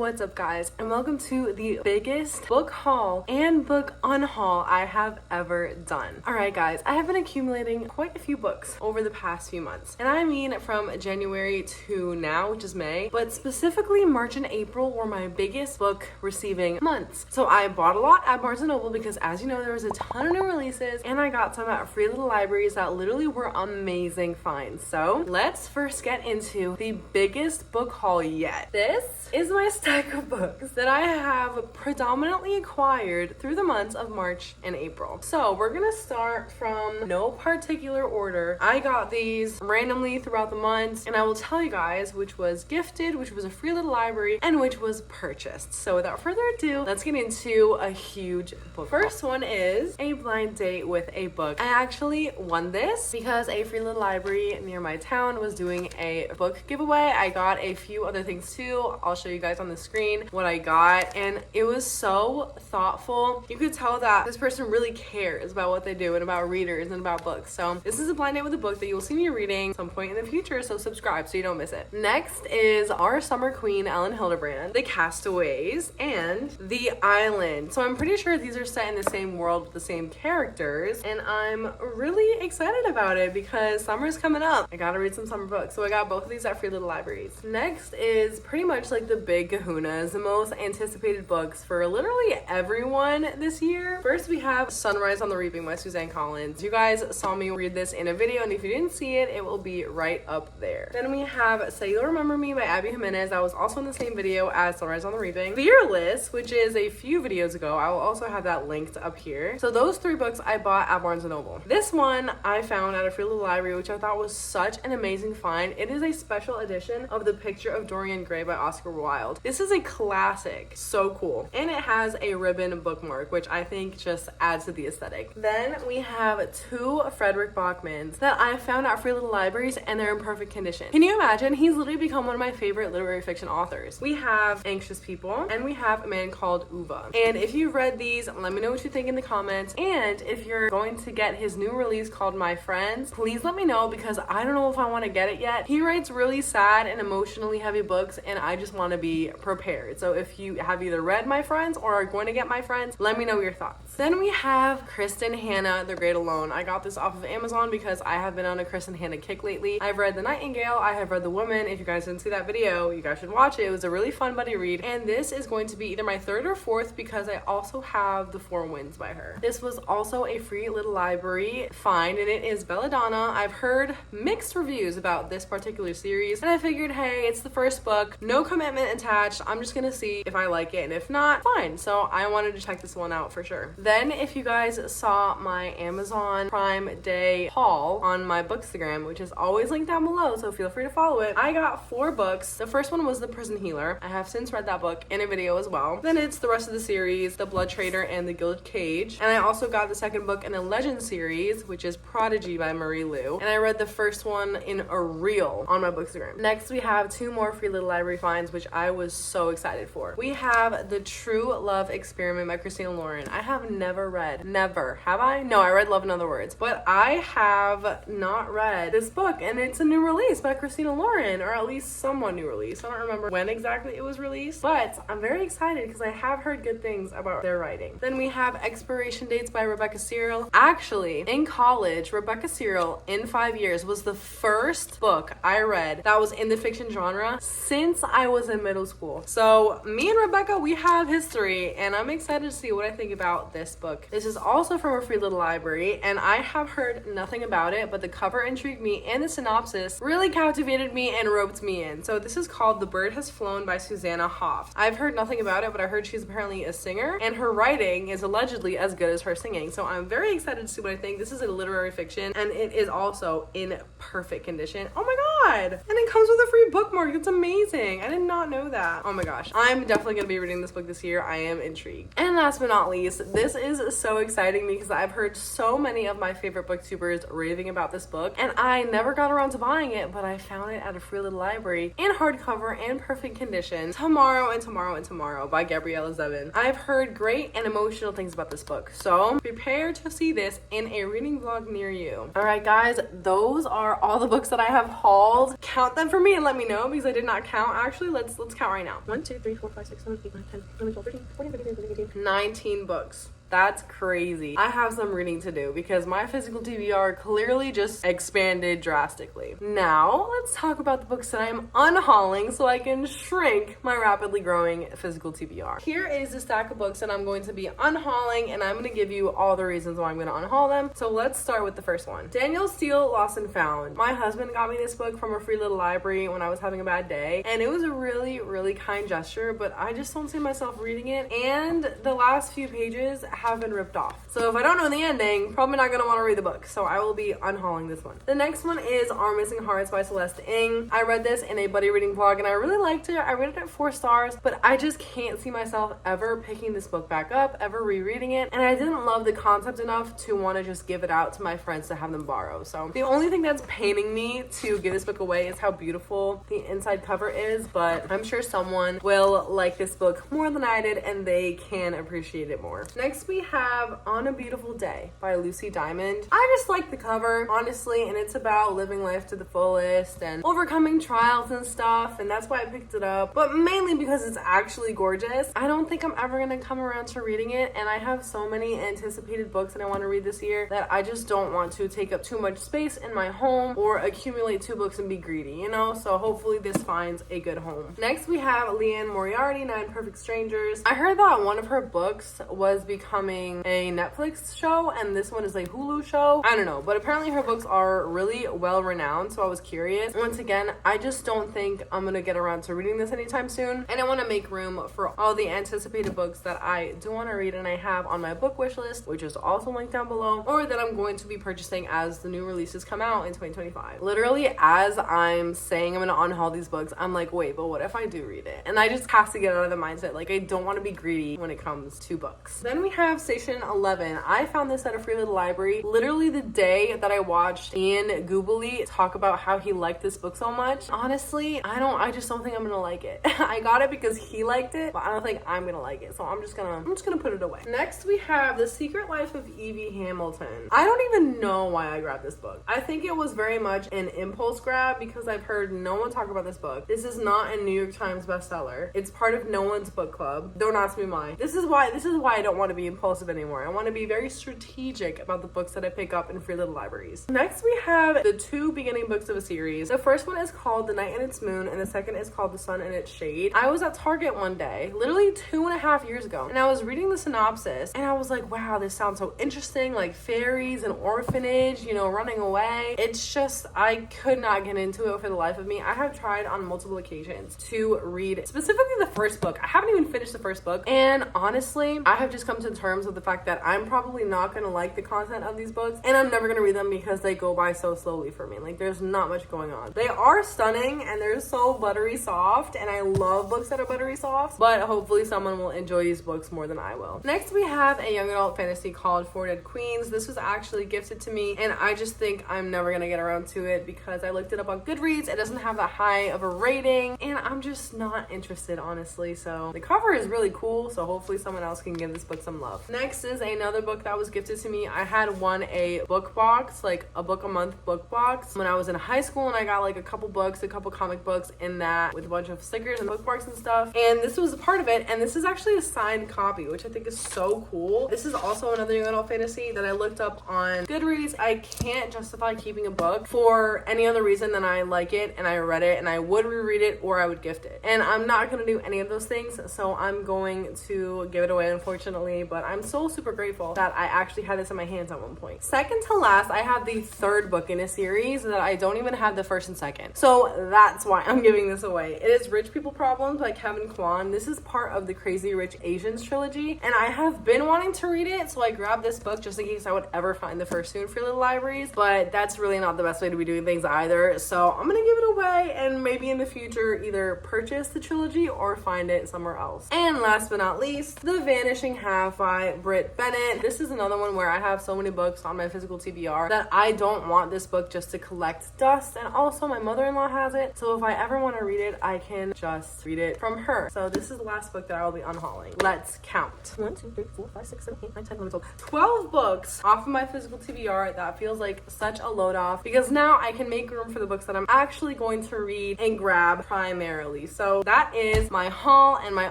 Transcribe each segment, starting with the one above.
What's up, guys, and welcome to the biggest book haul and book unhaul I have ever done. Alright guys, I have been accumulating quite a few books over the past few months, and I mean from January to now, which is May, but specifically March and April were my biggest book receiving months. So I bought a lot at Barnes & Noble because, as you know, there was a ton of new releases, and I got some at free little libraries that literally were amazing finds. So let's first get into the biggest book haul yet. This is my stack of books that I have predominantly acquired through the months of March and April. So we're gonna start from no particular order. I got these randomly throughout the months, and I will tell you guys which was gifted, which was a free little library, and which was purchased. So without further ado, let's get into a huge book. First one is A Blind Date with a Book. I actually won this because a free little library near my town was doing a book giveaway. I got a few other things too. I'll show you guys on the screen what I got, and it was so thoughtful. You could tell that this person really cares about what they do and about readers and about books. So this is a blind date with a book that you will see me reading some point in the future, so subscribe so you don't miss it. Next is Our Summer Queen, Ellen Hildebrand, The Castaways, and The Island. So I'm pretty sure these are set in the same world with the same characters, and I'm really excited about it because summer's coming up. I gotta read some summer books, so I got both of these at free little libraries. Next is pretty much like the big kahunas, the most anticipated books for literally everyone this year. First, we have Sunrise on the Reaping by Suzanne Collins. You guys saw me read this in a video, and if you didn't see it, it will be right up there. Then we have Say You'll Remember Me by Abby Jimenez. That was also in the same video as Sunrise on the Reaping. Fearless, which is a few videos ago. I will also have that linked up here. So those three books I bought at Barnes & Noble. This one I found at a free little library, which I thought was such an amazing find. It is a special edition of The Picture of Dorian Gray by Oscar Wilde. This is a classic, so cool. And it has a ribbon bookmark, which I think just adds to the aesthetic. Then we have two Frederick Bachmans that I found at free little libraries, and they're in perfect condition. Can you imagine? He's literally become one of my favorite literary fiction authors. We have Anxious People, and we have A Man Called Uva. And if you've read these, let me know what you think in the comments. And if you're going to get his new release called My Friends, please let me know because I don't know if I want to get it yet. He writes really sad and emotionally heavy books, and I just want to be prepared. So if you have either read My Friends or are going to get My Friends, let me know your thoughts. Then we have Kristen Hanna, The Great Alone. I got this off of Amazon because I have been on a Kristen Hanna kick lately. I've read The Nightingale, I have read The Woman. If you guys didn't see that video, you guys should watch it. It was a really fun buddy read, and this is going to be either my third or fourth because I also have The Four Winds by her. This was also a free little library find, and it is Belladonna. I've heard mixed reviews about this particular series, and I figured, hey, it's the first book, no commitment attached. I'm just gonna see if I like it, and if not, fine. So I wanted to check this one out for sure. Then if you guys saw my Amazon Prime Day haul on my Bookstagram, which is always linked down below, so feel free to follow it, I got 4 books. The first one was The Prison Healer. I have since read that book in a video as well. Then it's the rest of the series, The Blood Trader and The Gilded Cage. And I also got the second book in a Legend series, which is Prodigy by Marie Lu. And I read the first one in a reel on my Bookstagram. Next, we have 2 more free little library finds, which I was so excited for. We have The True Love Experiment by Christina Lauren. I have never read, have I? No, I read Love in Other Words, but I have not read this book, and it's a new release by Christina Lauren, or at least somewhat new release. I don't remember when exactly it was released, but I'm very excited because I have heard good things about their writing. Then we have Expiration Dates by Rebecca Cyril. Actually, in college, Rebecca Cyril, in 5 years, was the first book I read that was in the fiction genre since I was in middle school. So me and Rebecca, we have history, and I'm excited to see what I think about this book. This is also from a free little library, and I have heard nothing about it, but the cover intrigued me, and the synopsis really captivated me and roped me in. So this is called The Bird Has Flown by Susanna Hoff. I've heard nothing about it, but I heard she's apparently a singer, and her writing is allegedly as good as her singing. So I'm very excited to see what I think. This is a literary fiction, and it is also in perfect condition. Oh my god! And it comes with a free bookmark. It's amazing. I did not know that. Oh my gosh. I'm definitely gonna be reading this book this year. I am intrigued. And last but not least, this is so exciting because I've heard so many of my favorite booktubers raving about this book, and I never got around to buying it, but I found it at a free little library in hardcover and perfect condition. Tomorrow and Tomorrow and Tomorrow by Gabriella Zevin. I've heard great and emotional things about this book, so prepare to see this in a reading vlog near you. Alright guys, those are all the books that I have hauled unhauled. Count them for me and let me know because I did not count. Actually, let's count right now. 1, 2, 3, 4, 5, 6, 7, 8, 9, 10, 11, 12, 13, 14, 15, 16, 17, 18, 19 books. That's crazy. I have some reading to do because my physical TBR clearly just expanded drastically. Now, let's talk about the books that I'm unhauling so I can shrink my rapidly growing physical TBR. Here is the stack of books that I'm going to be unhauling, and I'm going to give you all the reasons why I'm going to unhaul them. So let's start with the first one. Daniel Steele, Lost and Found. My husband got me this book from a free little library when I was having a bad day, and it was a really, really kind gesture, but I just don't see myself reading it, and the last few pages have been ripped off. So if I don't know the ending, probably not gonna want to read the book. So I will be unhauling this one. The next one is Our Missing Hearts by Celeste Ng. I read this in a buddy reading vlog and I really liked it. I rated it 4 stars, but I just can't see myself ever picking this book back up, ever rereading it. And I didn't love the concept enough to want to just give it out to my friends to have them borrow. So the only thing that's paining me to give this book away is how beautiful the inside cover is, but I'm sure someone will like this book more than I did and they can appreciate it more. Next we have On a Beautiful Day by Lucy Diamond. I just like the cover, honestly, and it's about living life to the fullest and overcoming trials and stuff, and that's why I picked it up, but mainly because it's actually gorgeous. I don't think I'm ever gonna come around to reading it, and I have so many anticipated books that I want to read this year that I just don't want to take up too much space in my home or accumulate 2 books and be greedy, you know? So hopefully this finds a good home. Next we have Leanne Moriarty, 9 Perfect Strangers. I heard that one of her books was becoming a Netflix show and this one is a Hulu show. I don't know, but apparently her books are really well renowned, so I was curious. Once again, I just don't think I'm gonna get around to reading this anytime soon, and I want to make room for all the anticipated books that I do want to read and I have on my book wish list, which is also linked down below, or that I'm going to be purchasing as the new releases come out in 2025. Literally, as I'm saying I'm gonna unhaul these books, I'm like, wait, but what if I do read it? And I just have to get out of the mindset, like I don't want to be greedy when it comes to books. Then we have Station 11. I found this at a free little library literally the day that I watched Ian Goobly talk about how he liked this book so much. Honestly, I just don't think I'm gonna like it. I got it because he liked it, but I don't think I'm gonna like it, so I'm just gonna put it away. Next we have The Secret Life of Evie Hamilton. I don't even know why I grabbed this book. I think it was very much an impulse grab because I've heard no one talk about this book. This is not a New York Times bestseller. It's part of no one's book club. Don't ask me why. This is why I don't want to be impulsive anymore. I want to be very strategic about the books that I pick up in free little libraries. Next we have the 2 beginning books of a series. The first one is called The Night and Its Moon and the second is called The Sun and Its Shade. I was at Target one day, literally 2.5 years ago, and I was reading the synopsis and I was like, wow, this sounds so interesting, like fairies and orphanage, you know, running away. It's just, I could not get into it for the life of me. I have tried on multiple occasions to read specifically the first book. I haven't even finished the first book, and honestly, I have just come to terms with the fact that I'm probably not gonna like the content of these books, and I'm never gonna read them because they go by so slowly for me. Like, there's not much going on. They are stunning and they're so buttery soft, and I love books that are buttery soft, but hopefully someone will enjoy these books more than I will. Next we have a young adult fantasy called Four Dead Queens. This was actually gifted to me, and I just think I'm never gonna get around to it because I looked it up on Goodreads. It doesn't have that high of a rating, and I'm just not interested, honestly. So the cover is really cool, so hopefully someone else can give this book some love. Next is another book that was gifted to me. I had won a book box, like a book a month book box, when I was in high school, and I got like a couple books, a couple comic books in that with a bunch of stickers and bookmarks and stuff, and this was a part of it, and this is actually a signed copy, which I think is so cool. This is also another young adult fantasy that I looked up on Goodreads. I can't justify keeping a book for any other reason than I like it and I read it and I would reread it or I would gift it, and I'm not gonna do any of those things, so I'm going to give it away, unfortunately, but I'm so super grateful that I actually had this in my hands at one point. Second to last, I have the 3rd book in a series that I don't even have the 1st and 2nd, so that's why I'm giving this away. It is Rich People Problems by Kevin Kwan. This is part of the Crazy Rich Asians trilogy, and I have been wanting to read it, so I grabbed this book just in case I would ever find the first 2 in free little libraries, but that's really not the best way to be doing things either, so I'm gonna give it away and maybe in the future either purchase the trilogy or find it somewhere else. And last but not least, The Vanishing Half by by Britt Bennett. This is another one where I have so many books on my physical TBR that I don't want this book just to collect dust, and also my mother-in-law has it, so if I ever want to read it, I can just read it from her. So this is the last book that I will be unhauling. Let's count. 1, 2, 3, 4, 5, 6, 7, 8, 9, 10, 11, 12. 12 books off of my physical TBR. That feels like such a load off because now I can make room for the books that I'm actually going to read and grab primarily. So that is my haul and my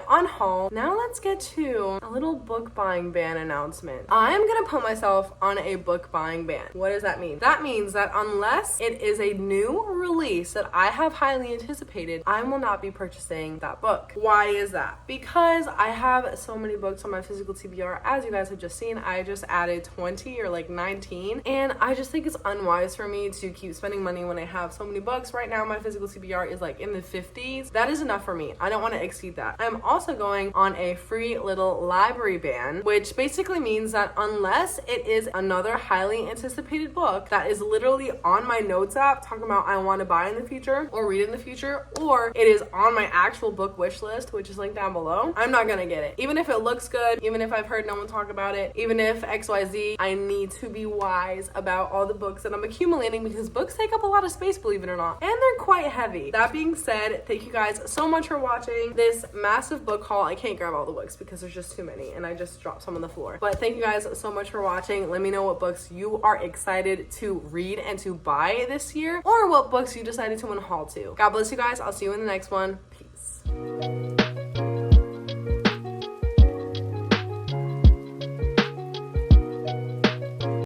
unhaul. Now let's get to a little book buying ban announcement. I'm gonna put myself on a book buying ban. What does that mean? That means that unless it is a new release that I have highly anticipated, I will not be purchasing that book. Why is that? Because I have so many books on my physical TBR. As you guys have just seen, I just added 20 or like 19, and I just think it's unwise for me to keep spending money when I have so many books. Right now my physical TBR is like in the 50s. That is enough for me. I don't want to exceed that. I'm also going on a free little library ban, which basically means that unless it is another highly anticipated book that is literally on my notes app talking about I want to buy in the future or read in the future, or it is on my actual book wish list, which is linked down below, I'm not gonna get it. Even if it looks good, even if I've heard no one talk about it, even if XYZ, I need to be wise about all the books that I'm accumulating because books take up a lot of space, believe it or not, and they're quite heavy. That being said, thank you guys so much for watching this massive book haul. I can't grab all the books because there's just too many and I just dropped some on the floor. But thank you guys so much for watching. Let me know what books you are excited to read and to buy this year, or what books you decided to unhaul to. God bless you guys. I'll see you in the next one. Peace.